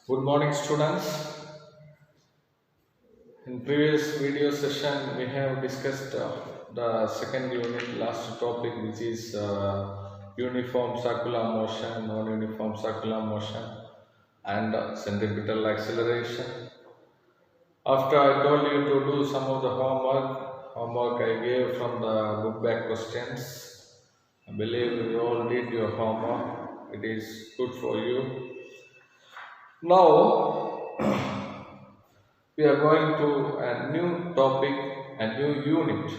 Good morning, students. In previous video session, we have discussed the second unit, last topic, which is uniform circular motion, non-uniform circular motion, and centripetal acceleration. After I told you to do some of the homework I gave from the book back questions. I believe you all did your homework. It is good for you. Now, we are going to a new topic, a new unit,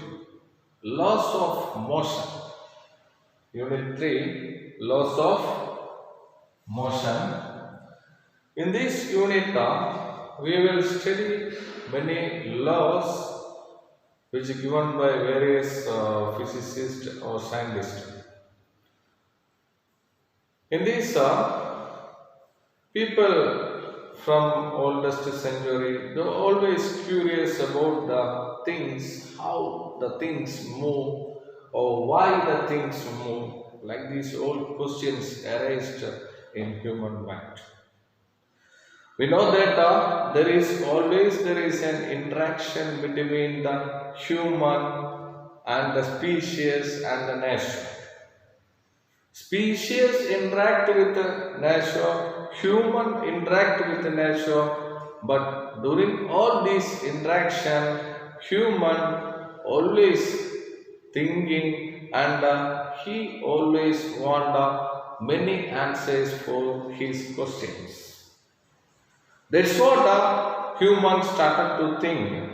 laws of motion. Unit 3, laws of motion. In this unit, we will study many laws which are given by various physicists or scientists. In this, people from oldest century, they're always curious about the things, how the things move, or why the things move. Like these old questions arised in human mind. We know that there is an interaction between the human and the species and the nature. Species interact with nature, human interact with nature, but during all this interaction, human always thinking and he always want many answers for his questions. That's what humans started to think.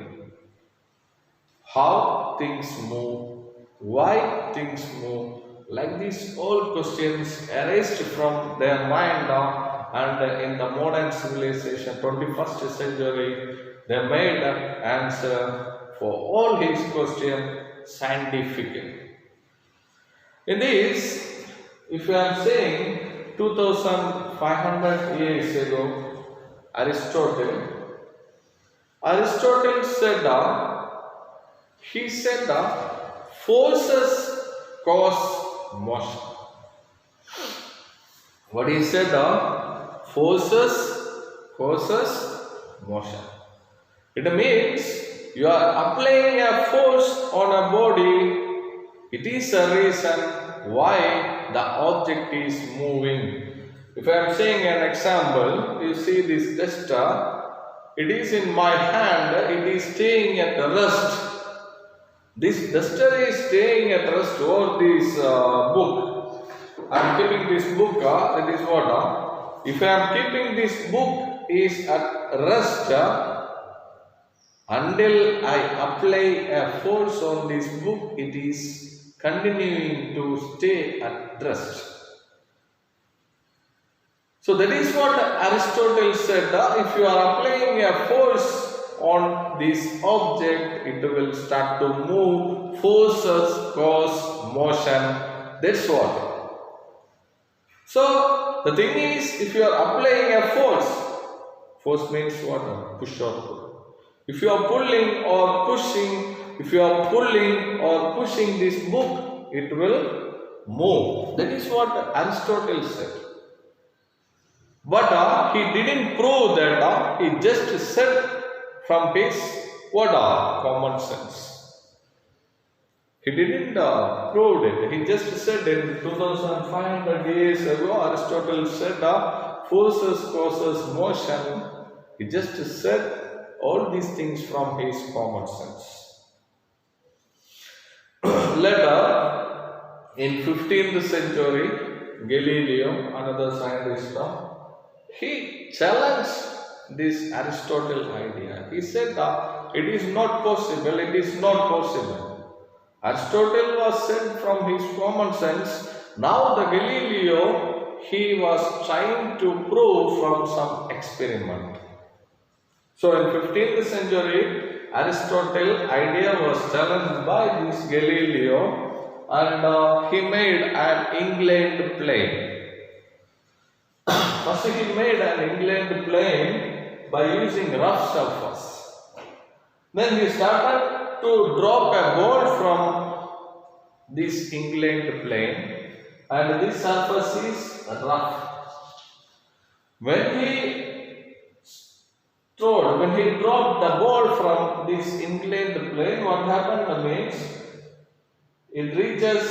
How things move, why things move, like these all questions arised from their mind and in the modern civilization, 21st century, they made an answer for all his questions scientifically. In this, if you are saying 2500 years ago, Aristotle said forces cause motion. What he said, forces motion. It means you are applying a force on a body. It is a reason why the object is moving. If I am saying an example, you see this duster. It is in my hand. It is staying at rest. This duster is staying at rest over this book. I am keeping this book, that is what? If I am keeping this book is at rest, until I apply a force on this book, it is continuing to stay at rest. So that is what Aristotle said, if you are applying a force on this object, it will start to move. Forces cause motion. That's what. So the thing is, if you are applying a force means what? Push or pull. If you are pulling or pushing this book, it will move. That is what Aristotle said. But he didn't prove that. He just said from his common sense. He didn't prove it. He just said in 2500 years ago, Aristotle said forces causes motion. He just said all these things from his common sense. Later, in 15th century, Galileo, another scientist, he challenged this Aristotle idea. He said it is not possible, it is not possible. Aristotle was said from his common sense. Now the Galileo, he was trying to prove from some experiment. So in 15th century, Aristotle idea was challenged by this Galileo and he made an England plane. First he made an England plane by using rough surface. Then he started to drop a ball from this England plane and this surface is rough. When he told, when he dropped the ball from this inclined plane, what happened means it reaches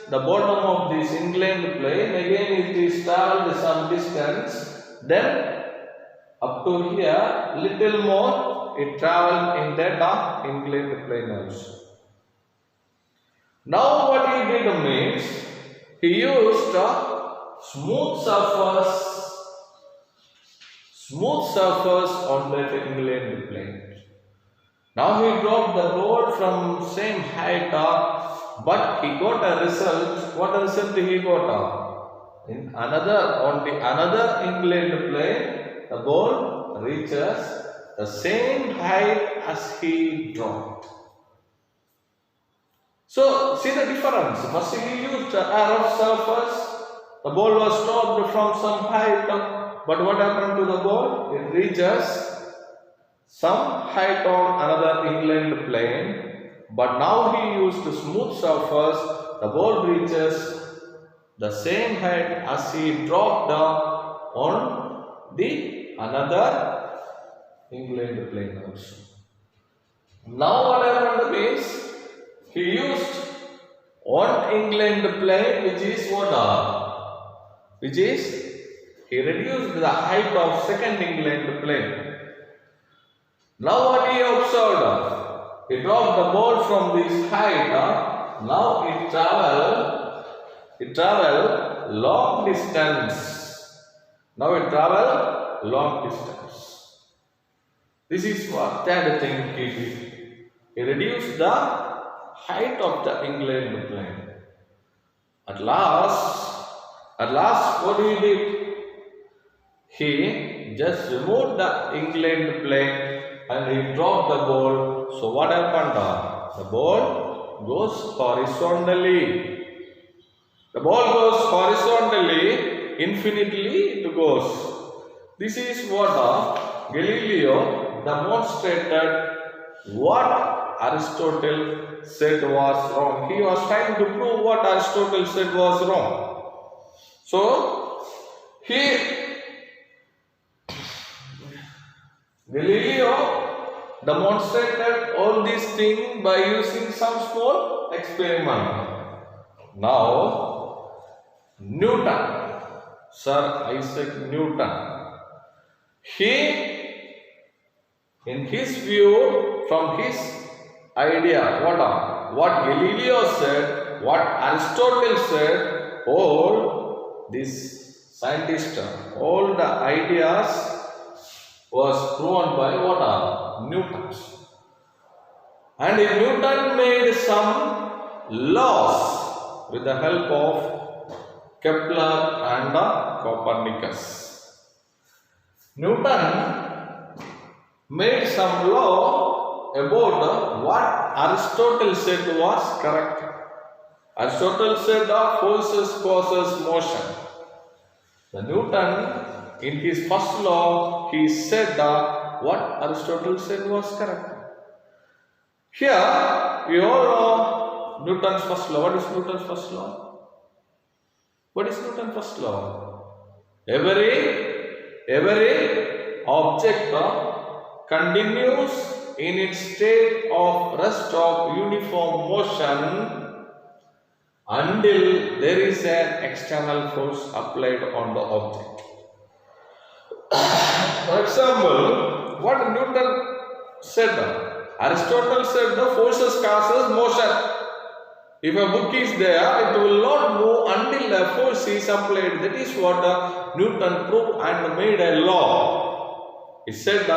the bottom of this inclined plane, again it is traveled some distance, then up to here, little more, it traveled in that inclined plane also. Now what he did means, he used smooth surface on that inclined plane. Now he dropped the ball from same height, but he got a result. What result he got? On the another inclined plane, the ball reaches the same height as he dropped. So see the difference. First he used a rough surface. The ball was dropped from some height, but what happened to the ball? It reaches some height on another inclined plane, but now he used a smooth surface. The ball reaches the same height as he dropped on the another inclined plane also. Now what happened is, he used one inclined plane, which is what? Which is, he reduced the height of second inclined plane. Now what he observed? He dropped the ball from this height. Now it traveled long distance. Now it traveled long distance. This is what third thing he did. He reduced the height of the inclined plane. At last, what he did? He just removed the inclined plane and he dropped the ball. So what happened? The ball goes horizontally. The ball goes horizontally, infinitely it goes. This is what Galileo demonstrated what Aristotle said was wrong. He was trying to prove what Aristotle said was wrong. So, Galileo demonstrated all these things by using some small experiment. Now, Newton, Sir Isaac Newton, in his view, from his idea, what Galileo said, what Aristotle said, all these scientists, all the ideas was proven by what? Newton. And Newton made some laws with the help of Kepler and Copernicus. Newton made some law about what Aristotle said was correct. Aristotle said forces causes motion. The Newton, in his first law, he said what Aristotle said was correct. Here, we all know Newton's first law. What is Newton's first law? What is Newton's first law? Every object continues in its state of rest of uniform motion until there is an external force applied on the object. For example, what Newton said? Aristotle said the forces causes motion. If a book is there, it will not move until the force is applied. That is what Newton proved and made a law. He said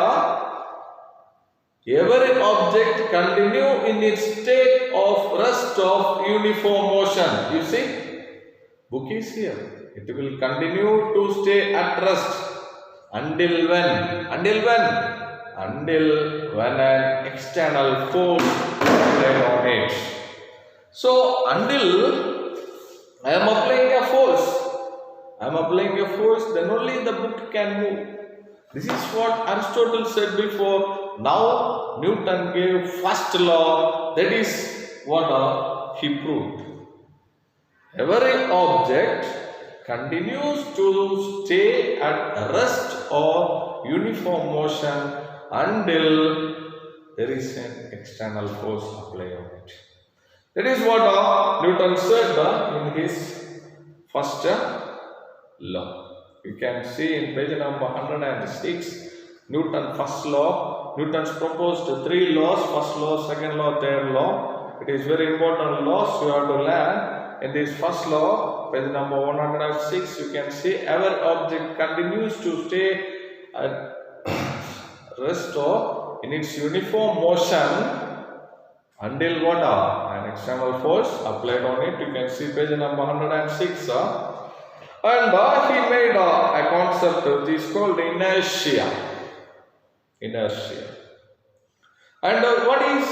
every object continue in its state of rest of uniform motion. You see, book is here. It will continue to stay at rest until when? Until when an external force applied on it. So until I am applying a force, then only the book can move. This is what Aristotle said before. Now Newton gave first law. That is what he proved. Every object continues to stay at rest or uniform motion until there is an external force applied on it. That is what Newton said in his first law. You can see in page number 106, Newton's first law. Newton's proposed 3 laws, first law, second law, third law. It is very important laws you have to learn. In this first law, page number 106, you can see every object continues to stay at rest or in its uniform motion until what? An external force applied on it. You can see page number 106. And he made a concept which is called inertia. Inertia. And what he is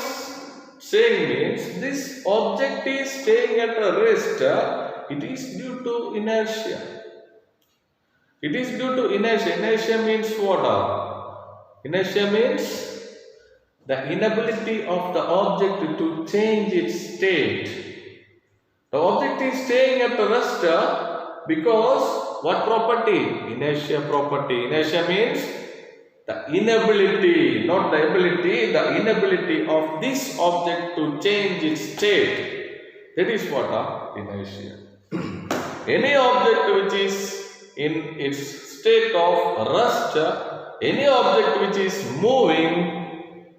saying means this object is staying at a rest. It is due to inertia. It is due to inertia. Inertia means what? Inertia means the inability of the object to change its state. The object is staying at rest because what property? Inertia property. Inertia means the inability, not the ability, the inability of this object to change its state. That is what inertia. Any object which is in its state of rest, any object which is moving,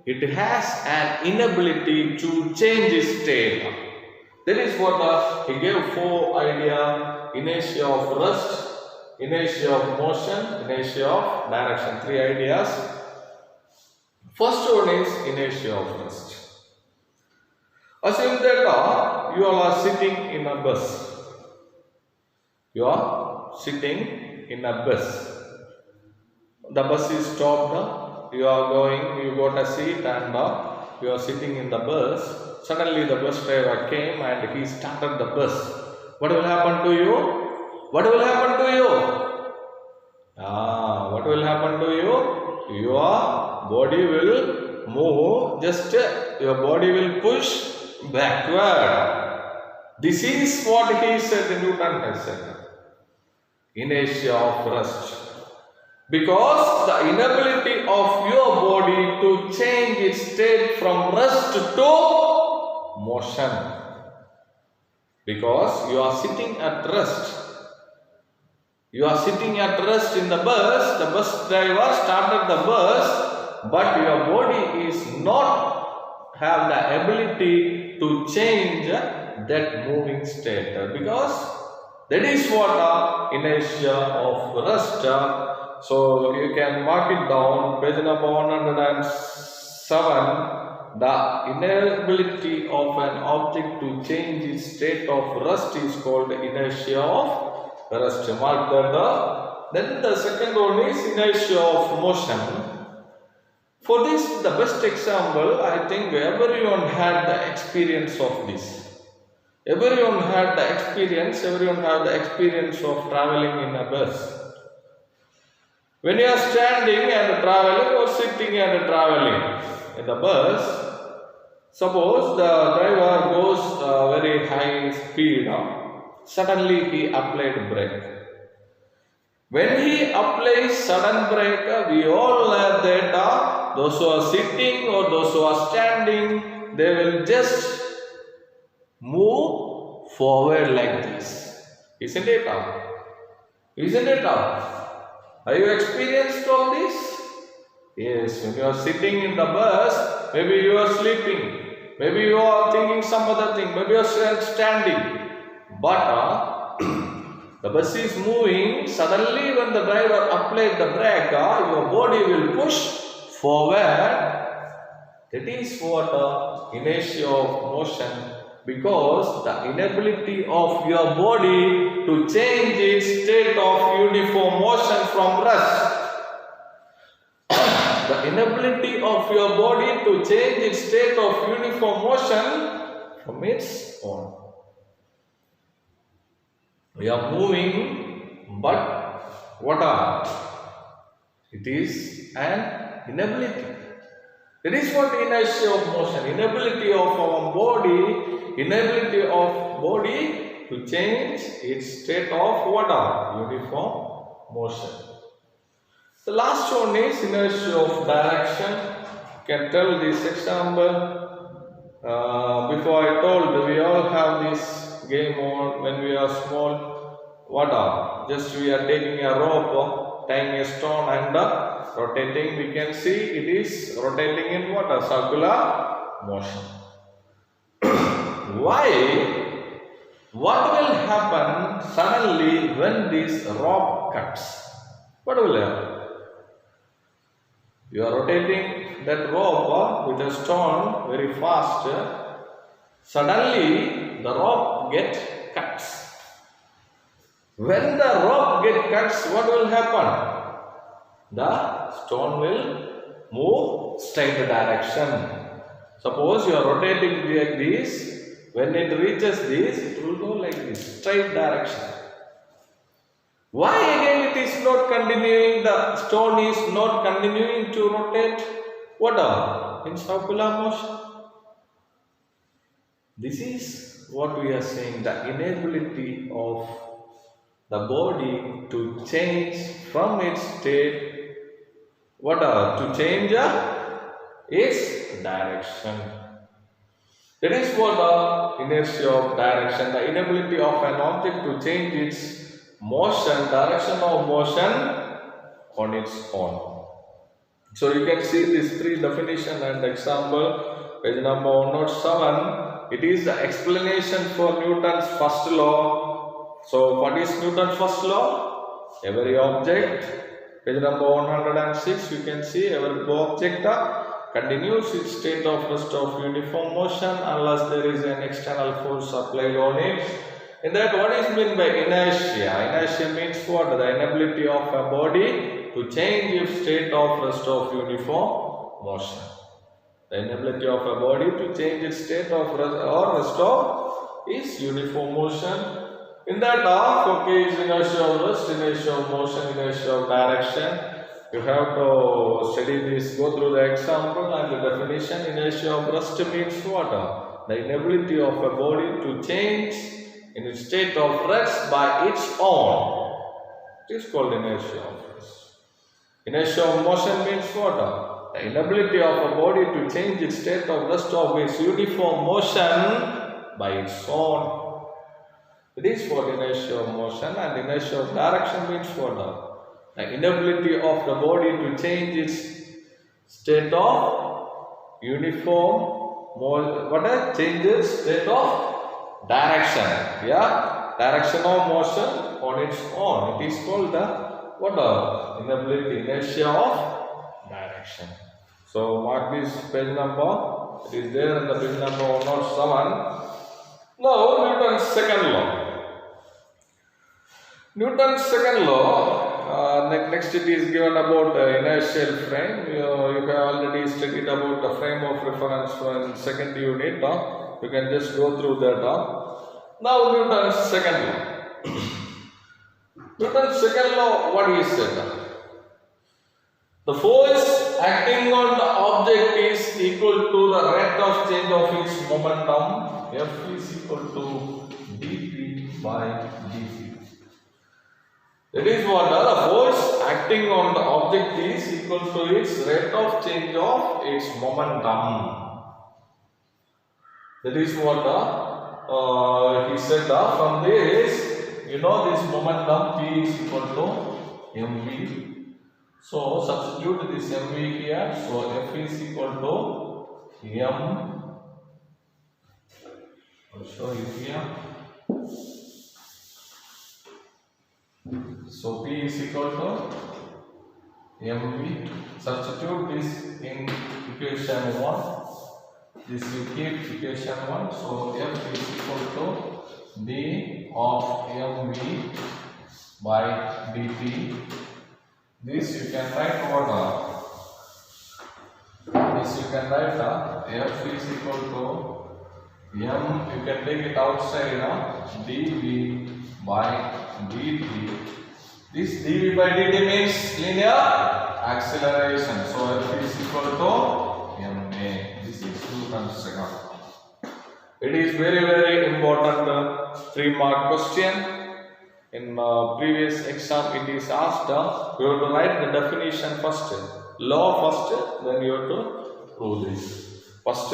it has an inability to change its state. That is what he gave 4 ideas: inertia of rest, inertia of motion, inertia of direction. 3 ideas. First one is inertia of rest. Assume that you all are sitting in a bus. You are sitting in a bus. The bus is stopped. You are going, you got a seat and you are sitting in the bus. Suddenly the bus driver came and he started the bus. What will happen to you? What will happen to you? What will happen to you? Your body will move, just your body will push backward. This is what he said, Newton has said. Inertia of rest. Because the inability of your body to change its state from rest to motion. Because you are sitting at rest. You are sitting at rest in the bus driver started the bus, but your body is not have the ability to change that moving state. Because that is what inertia of rest. So you can mark it down, page number 107. The inability of an object to change its state of rest is called inertia of rest. Mark that. Then the second one is inertia of motion. For this, the best example, I think everyone had the experience of this. Everyone had the experience, everyone had the experience of traveling in a bus. When you are standing and traveling or sitting and traveling in the bus, suppose the driver goes very high speed, suddenly he applied brake. When he applies sudden brake, we all know that those who are sitting or those who are standing, they will just move forward like this. Isn't it? Isn't it? Are you experienced of this? Yes, when you are sitting in the bus, maybe you are sleeping, maybe you are thinking some other thing, maybe you are standing. But the bus is moving, suddenly when the driver applied the brake, your body will push forward. That is what inertia of motion. Because the inability of your body to change its state of uniform motion from rest. The inability of your body to change its state of uniform motion from its own. We are moving, but what are? It is an inability. That is what inertia of motion, inability of our body, inability of body to change its state of what? Uniform motion. The last one is inertia of direction. You can tell this example. Before I told, we all have this game on when we are small. What are? Just we are taking a rope, tying a stone and rotating. We can see it is rotating in what? A circular motion. Why? What will happen suddenly when this rope cuts? What will happen? You are rotating that rope with a stone very fast. Suddenly the rope gets cut. When the rope gets cut, what will happen? The stone will move straight direction. Suppose you are rotating like this. When it reaches this, it will go like this, straight direction. Why again it is not continuing, the stone is not continuing to rotate? What are? In circular motion. This is what we are saying, the inability of the body to change from its state, what are? To change its direction. That is what the inertia of direction, the inability of an object to change its motion, direction of motion on its own. So you can see these three definition and example, page number 107. It is the explanation for Newton's first law. So what is Newton's first law? Every object, page number 106, you can see every object continues its state of rest of uniform motion unless there is an external force applied on it. In that, what is meant by inertia? Inertia means what? The inability of a body to change its state of rest of uniform motion. The inability of a body to change its state of rest of is uniform motion. In that, okay, is inertia of rest, inertia of motion, inertia of direction. You have to study this, go through the example and the definition. Inertia of rest means what? The inability of a body to change in its state of rest by its own. It is called inertia of rest. Inertia of motion means what? The inability of a body to change its state of rest of its uniform motion by its own. It is what inertia of motion, and inertia of direction means what? The inability of the body to change its state of uniform, changes state of direction. Yeah, direction of motion on its own. It is called the inability, inertia of direction. So mark this page number. It is there in the page number 107. Now Newton's second law. Newton's second law. Next it is given about inertial frame. You have already studied about the frame of reference from second unit. You can just go through that. Now Newton's second law. Newton's second law, what he said? The force acting on the object is equal to the rate of change of its momentum. F is equal to dp by dt. That is what the force acting on the object is equal to its rate of change of its momentum. That is what he said. From this, you know, this momentum P is equal to mv. So substitute this mv here. So F is equal to m. I'll show you here. So P is equal to mv. Substitute this in equation 1. This you keep equation 1. So F is equal to d of mv by dt. This you can write order. This you can write F is equal to m. You can take it outside dv by dt. This dv by dt means linear acceleration. So F is equal to ma. This is Newton's second. It is very important 3-mark question. In previous exam, it is asked, you have to write the definition first, law first, then you have to prove this. First,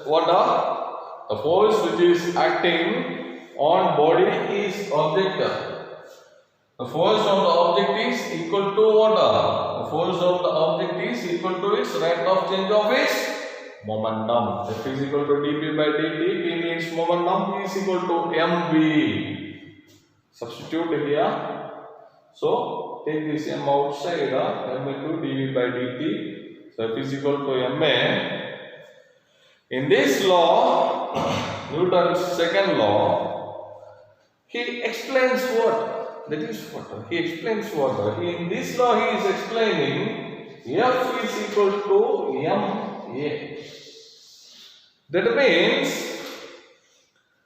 what are the force which is acting on body is object. The force of the object is equal to what? The force of the object is equal to its rate of change of its momentum. F is equal to dp by dt. P means momentum. P is equal to mv. Substitute here. So take this m outside. M into dv by dt. So F is equal to ma. In this law, Newton's second law, he explains what? That is what? He explains what? In this law, he is explaining F is equal to ma. That means,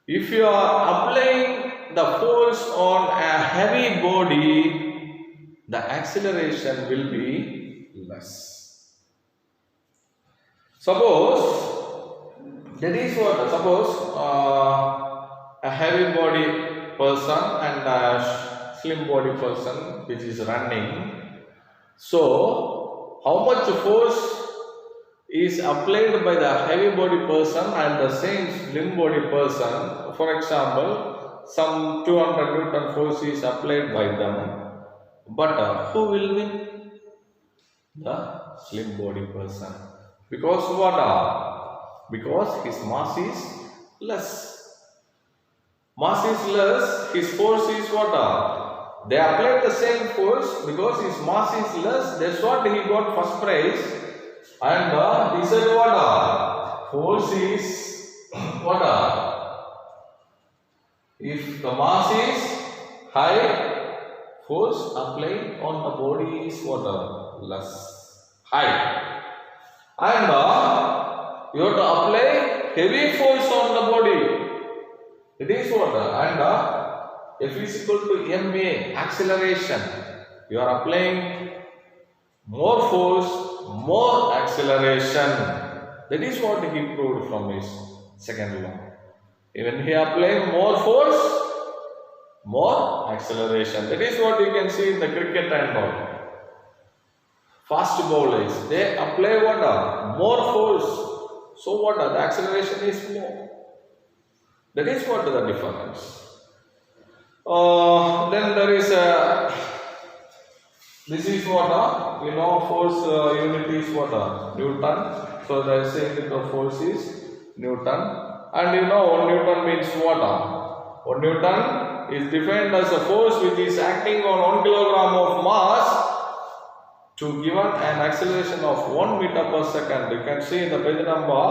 if you are applying the force on a heavy body, the acceleration will be less. Suppose, that is what? Suppose a heavy body person and a slim body person which is running. So, how much force is applied by the heavy body person and the same slim body person? For example, some 200 Newton force is applied by them. But who will win? The slim body person. Because what? Because his mass is less. Mass is less, his force is what? They applied the same force because his mass is less, that's what he got first prize. And he said what? Force is what? If the mass is high, force applied on the body is what? Less. High. And you have to apply heavy force on the body. It is what? And F is equal to ma, acceleration. You are applying more force, more acceleration. That is what he proved from his second law. When he applied more force, more acceleration. That is what you can see in the cricket and all. Fast bowlers, they apply what? More force. So what? The acceleration is more. That is what the difference. Then there is this is what? You know, force unit is what? Newton. So the same unit of force is Newton. And you know, 1 Newton means what? 1 Newton is defined as a force which is acting on 1 kilogram of mass to given an acceleration of 1 meter per second. You can see in the page number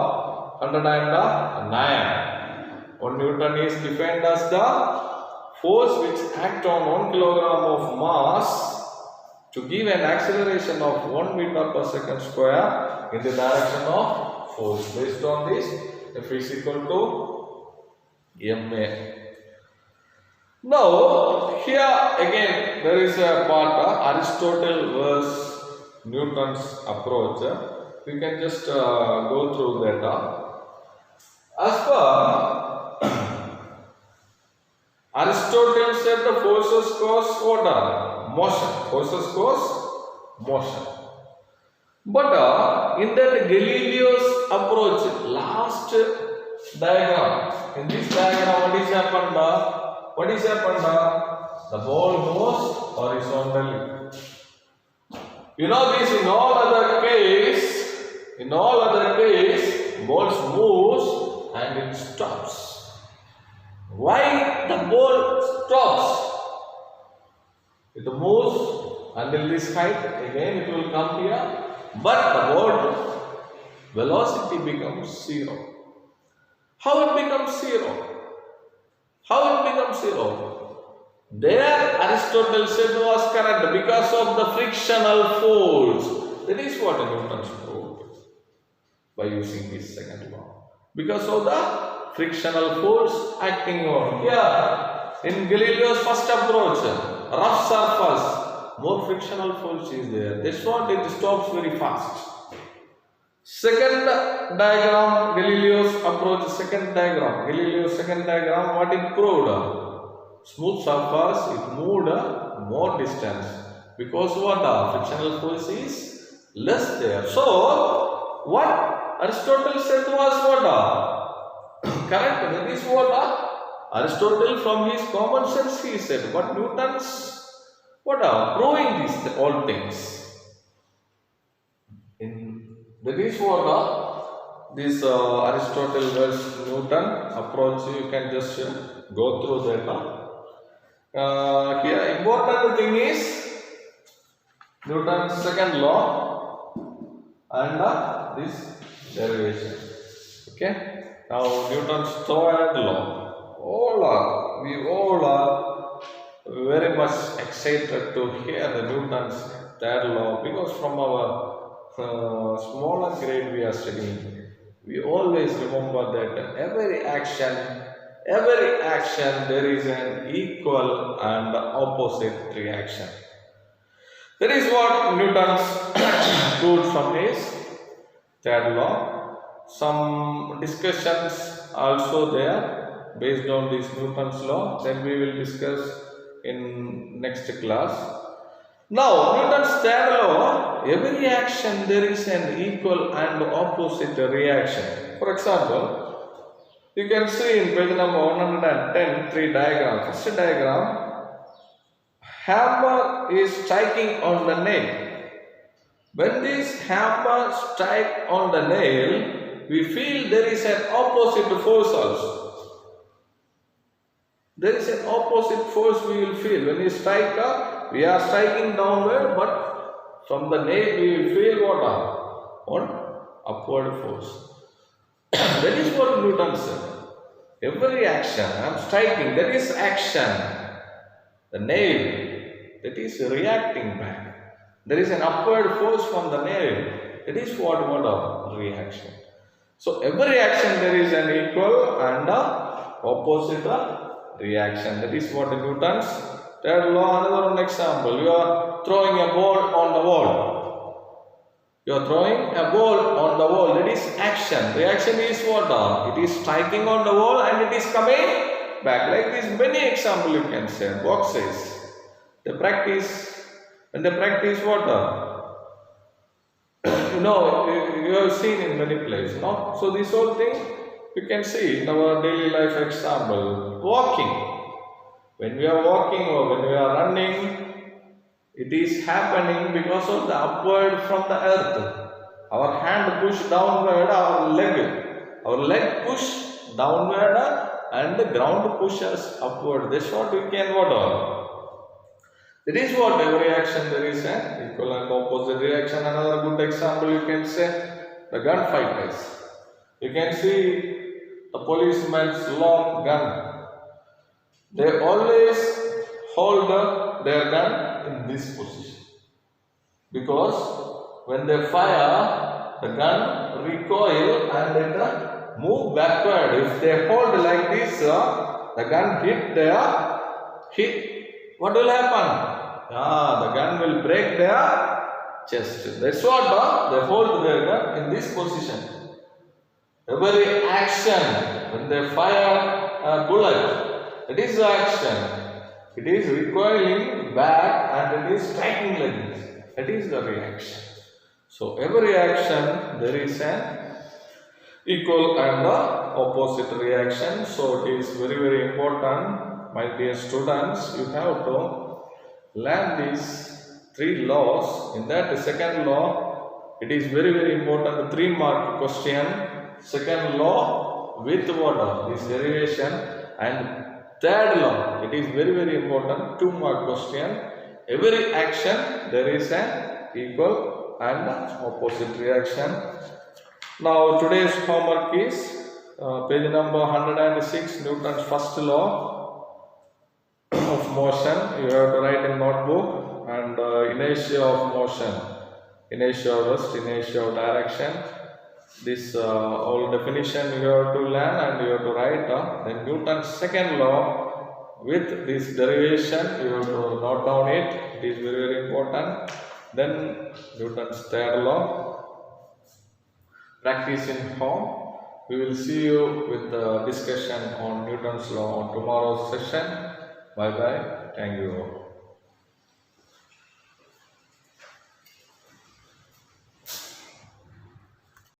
109. 1 Newton is defined as the force which acts on 1 kilogram of mass to give an acceleration of 1 meter per second square in the direction of force. Based on this, F is equal to ma. Now, here again there is a part Aristotle versus Newton's approach. We can just go through that. As per Aristotle said the forces cause what? Motion. Forces cause motion. But in that Galileo's approach, last diagram, in this diagram what is happened? What is happened? The ball moves horizontally. You know this in all other case, balls moves and it stops. Why the ball stops? It moves until this height, again it will come here, but the ball velocity becomes 0. How it becomes 0? How it becomes 0? There Aristotle said was correct because of the frictional force. That is what Newton's proved by using his second law. Because of the frictional force acting on here. In Galileo's first approach, rough surface, more frictional force is there. That's what it stops very fast. Second diagram, Galileo's approach, Galileo's second diagram, what it proved? smooth surface, it moved more distance because what frictional force is less there. So what Aristotle said was what correct. That is what Aristotle from his common sense he said. But Newton's what proving these all things. That is what this Aristotle versus Newton approach. You can just go through that. Here important thing is Newton's second law and this derivation. Okay. Now Newton's third law. We all are very much excited to hear the Newton's third law, because from our smaller grade we are studying. We always remember that every action there is an equal and opposite reaction. That is what Newton's proved from his third law. Some discussions also there based on this Newton's law. Then we will discuss in next class. Now Newton's third law, every action there is an equal and opposite reaction. For example, you can see in page number 110 three diagrams. First diagram, hammer is striking on the nail. When this hammer strikes on the nail, we feel there is an opposite force also. There is an opposite force we will feel. When we strike up, we are striking downward, but from the nail we will feel what on upward force. That is what Newton said. Every action I am striking, that is action. The nail, that is reacting back. There is an upward force from the nail. That is what reaction. So every action there is an equal and opposite reaction. That is what Newton's third law. Another one example. You are throwing a ball on the wall. You are throwing a ball on the wall. That is action. Reaction is what? It is striking on the wall and it is coming back. Like this, many examples you can say. Boxes. They practice. When they practice what? You have seen in many places. No? So this whole thing you can see in our daily life example. Walking. When we are walking or when we are running, it is happening because of the upward from the earth. Our hand push downward, our leg push downward and the ground pushes upward. That's what we can That is what every action there is an equal and opposite reaction. Another good example you can say the gunfighters. You can see the policeman's long gun. They always hold their gun in this position, because when they fire, the gun recoil and it move backward. If they hold like this, the gun hit. What will happen? The gun will break their chest. That's what they hold their gun in this position. Every action, when they fire a bullet, it is the action. It is recoiling back and it is striking like this. That is the reaction. So every action there is an equal and opposite reaction. So it is very, very important, my dear students. You have to learn these three laws. In that second law, it is very, very important. The 3-mark question. Second law with what? This derivation. And third law, it is very, very important. 2-mark question. Every action there is an equal and opposite reaction. Now today's homework is page number 106, Newton's first law of motion. You have to write in notebook, and inertia of motion, inertia of rest, inertia of direction. This all definition you have to learn and you have to write. Then Newton's second law with this derivation, you have to note down it. It is very, very important. Then Newton's third law. Practice in home. We will see you with the discussion on Newton's law on tomorrow's session. Bye bye. Thank you all.